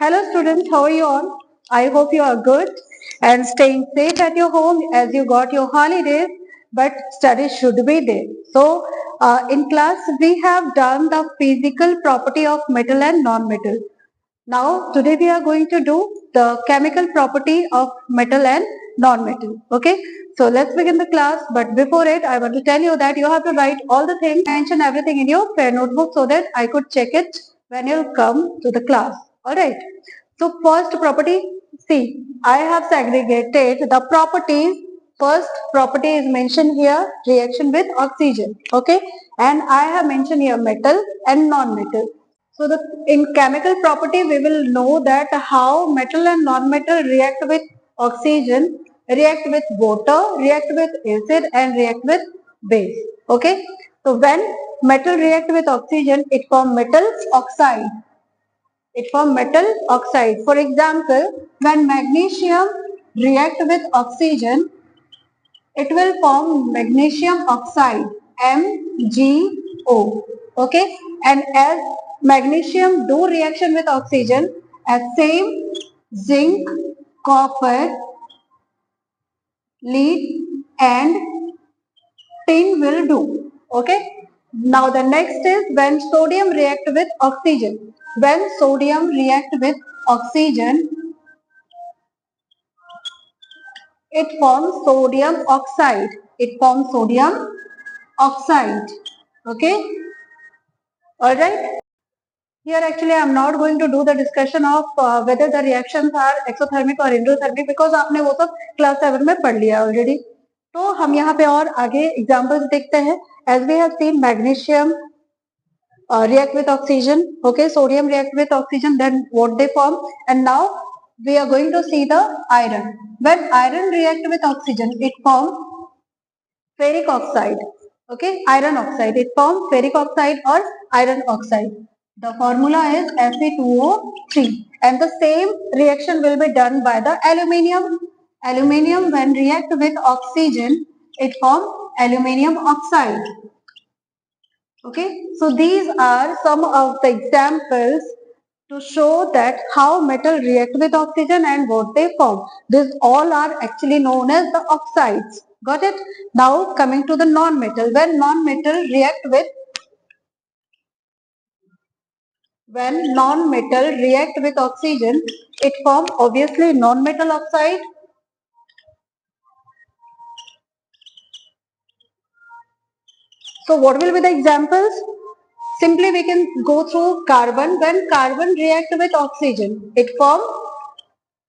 Hello students, how are you all? I hope you are good and staying safe at your home as you got your holidays, but study should be there. So, in class we have done the physical property of metal and non-metal. Now, today we are going to do the chemical property of metal and non-metal. Okay, so let's begin the class. But before it, I want to tell you that you have to write all the things, mention everything in your fair notebook so that I could check it when you'll come to the class. Alright. So first property, see, I have segregated the properties. First property is mentioned here, reaction with oxygen. Okay, and I have mentioned here metal and non-metal. So in chemical property, we will know that how metal and non-metal react with oxygen, react with water, react with acid and react with base. Okay. So when metal react with oxygen, it form metal oxide. It form metal oxide. For example, when magnesium react with oxygen, it will form magnesium oxide, MgO. Okay, and as magnesium do reaction with oxygen, as same zinc, copper, lead and tin will do. Okay. Now the next is when sodium react with oxygen. When sodium react with oxygen, it forms sodium oxide. It forms sodium oxide. Okay. All right. Here actually I am not going to do the discussion of whether the reactions are exothermic or endothermic because आपने वो सब class 7 में पढ़ लिया already. तो हम यहाँ पे और आगे examples देखते हैं. As we have seen magnesium react with oxygen, okay, sodium react with oxygen, then what they form, and now we are going to see the iron. When iron react with oxygen, it forms ferric oxide. Okay, iron oxide. It forms ferric oxide or iron oxide. The formula is Fe2O3 and the same reaction will be done by the aluminium. Aluminium when react with oxygen, it forms aluminium oxide. Okay, so these are some of the examples to show that how metal react with oxygen and what they form. These all are actually known as the oxides. Got it? Now coming to the non-metal. When non-metal react with oxygen, it form obviously non-metal oxide. So what will be the examples? Simply we can go through carbon. When carbon react with oxygen, it form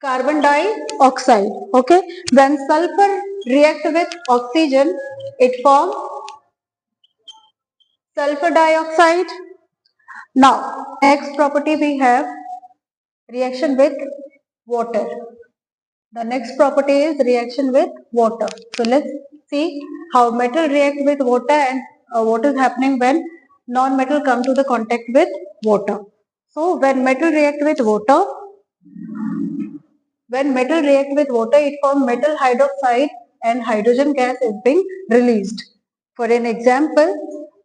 carbon dioxide. Okay. When sulfur react with oxygen, it form sulfur dioxide. Now, next property we have reaction with water. The next property is reaction with water. So let's see how metal react with water and what is happening when non-metal come to the contact with water. So when metal react with water, it forms metal hydroxide and hydrogen gas is being released. For an example,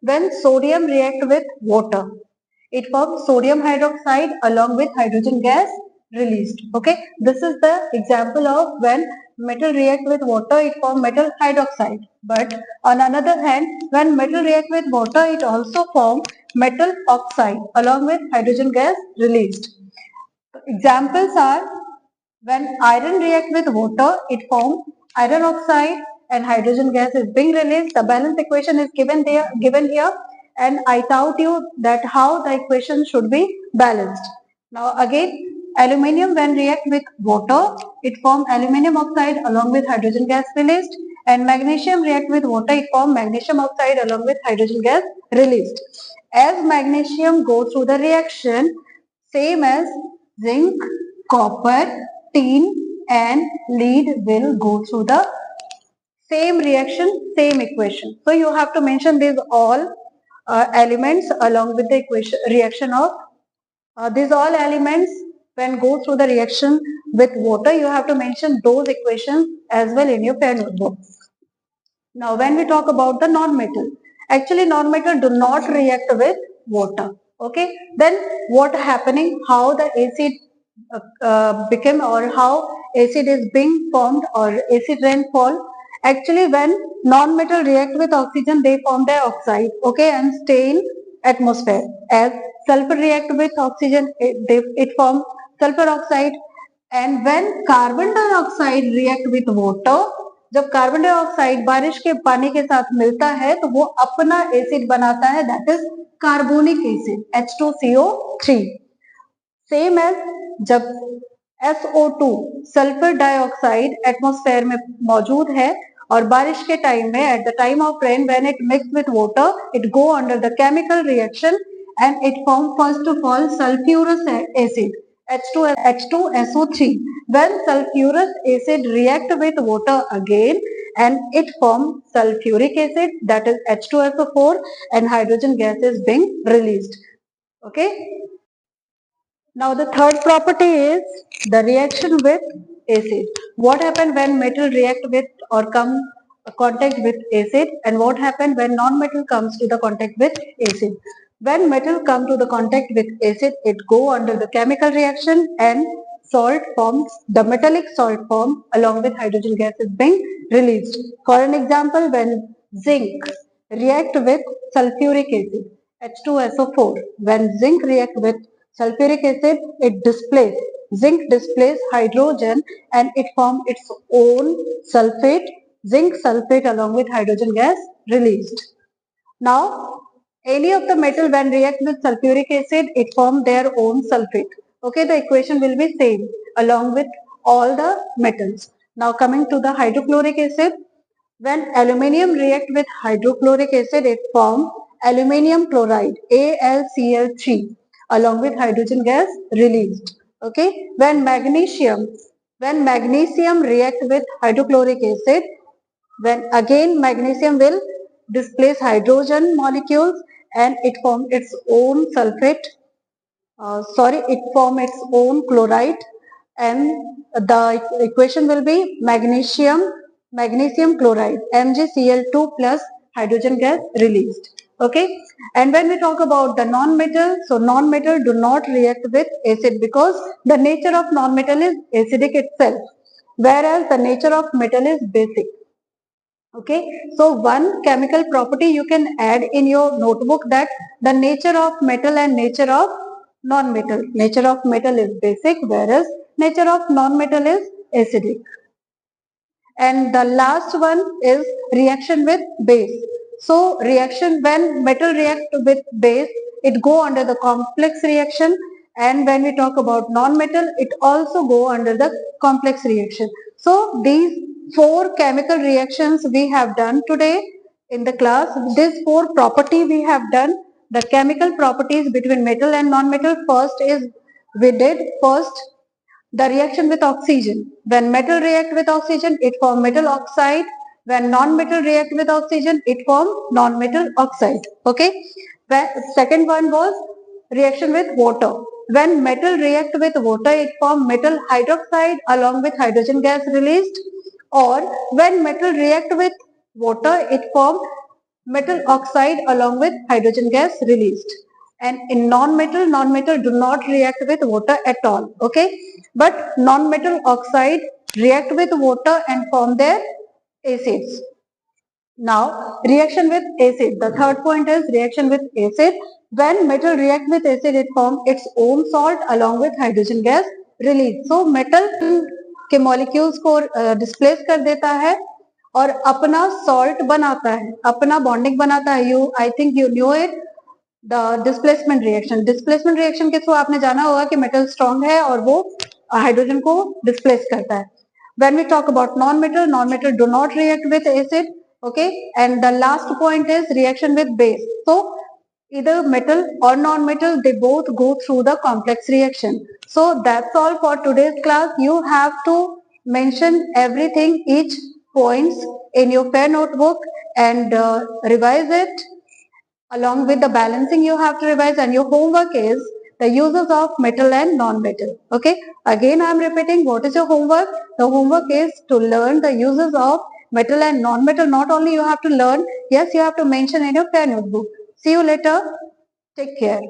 when sodium react with water, it forms sodium hydroxide along with hydrogen gas released. Okay, this is the example of when metal react with water, it forms metal hydroxide. But on another hand, when metal react with water, it also forms metal oxide along with hydrogen gas released. Examples are when iron react with water, it forms iron oxide and hydrogen gas is being released. The balance equation is given here, and I taught you that how the equation should be balanced. Now again, aluminium when react with water, it forms aluminium oxide along with hydrogen gas released, and magnesium react with water, it forms magnesium oxide along with hydrogen gas released. As magnesium go through the reaction, same as zinc, copper, tin and lead will go through the same reaction, same equation. So you have to mention these all elements along with the equation reaction of these all elements when go through the reaction with water. You have to mention those equations as well in your fair notebook. Now when we talk about the non-metal, actually non-metal do not react with water. Okay, then what happening? How the acid become, or how acid is being formed or acid rainfall. Actually, when non-metal react with oxygen, they form dioxide, okay, and stay in atmosphere. As sulfur react with oxygen, it forms sulfur oxide. And when carbon dioxide react with water, जब carbon dioxide बारिश के पानी के साथ मिलता है तो वो अपना एसिड बनाता है, that is carbonic acid H2CO3। Same as जब SO2 सल्फर डाइऑक्साइड एटमॉस्फेयर में मौजूद है और बारिश के टाइम में, at the time of rain, when it mix with water, it go under the chemical reaction and it form first of all sulfurous acid H2SO3. When sulfurous acid react with water again and it form sulfuric acid, that is H2SO4, and hydrogen gas is being released. Okay. Now the third property is the reaction with acid. What happens when metal react with or come contact with acid, and what happens when non-metal comes to the contact with acid? When metal come to the contact with acid, it go under the chemical reaction and salt forms, the metallic salt form along with hydrogen gas is being released. For an example, when zinc react with sulfuric acid, H2SO4, when zinc react with sulfuric acid, it displays, zinc displays hydrogen and it forms its own sulfate, zinc sulfate along with hydrogen gas released. Now, any of the metal when react with sulfuric acid, it form their own sulfate. Okay, the equation will be same along with all the metals. Now coming to the hydrochloric acid, when aluminium react with hydrochloric acid, it form aluminium chloride AlCl3 along with hydrogen gas released. Okay, when magnesium react with hydrochloric acid, when again magnesium will displace hydrogen molecules and it form its own sulfate, it form its own chloride, and the equation will be magnesium chloride MgCl2 plus hydrogen gas released. Okay, and when we talk about the non-metal, so non-metal do not react with acid because the nature of non-metal is acidic itself, whereas the nature of metal is basic. Okay, so one chemical property you can add in your notebook, that the nature of metal and nature of non-metal. Nature of metal is basic, whereas nature of non-metal is acidic. And the last one is reaction with base. So reaction, when metal react with base, it go under the complex reaction, and when we talk about non-metal, it also go under the complex reaction. So these four chemical reactions we have done today in the class. These four property we have done. The chemical properties between metal and non-metal, first is we did first the reaction with oxygen. When metal react with oxygen, it form metal oxide. When non-metal react with oxygen, it form non-metal oxide. Okay. The second one was reaction with water. When metal react with water, it form metal hydroxide along with hydrogen gas released. Or when metal react with water, it form metal oxide along with hydrogen gas released. And in non-metal do not react with water at all. Okay, but non-metal oxide react with water and form their acids. Now reaction with acid. The third point is reaction with acid. When metal react with acid, it form its own salt along with hydrogen gas release. So metal के molecules को displace कर देता है और अपना salt बनाता है, अपना बॉन्डिंग बनाता है. I think you knew it, the displacement reaction. Displacement reaction के थ्रू आपने जाना होगा कि मेटल स्ट्रॉन्ग है और वो हाइड्रोजन को डिस्प्लेस करता है. When we talk about non-metal do not react with acid. Okay, and the last point is reaction with base. So either metal or non-metal, they both go through the complex reaction. So that's all for today's class. You have to mention everything, each points in your fair notebook, and revise it. Along with the balancing you have to revise, and your homework is the uses of metal and non-metal. Okay, again I am repeating, what is your homework? The homework is to learn the uses of metal and non-metal. Not only you have to learn, yes, you have to mention in your fair notebook. See you later. Take care.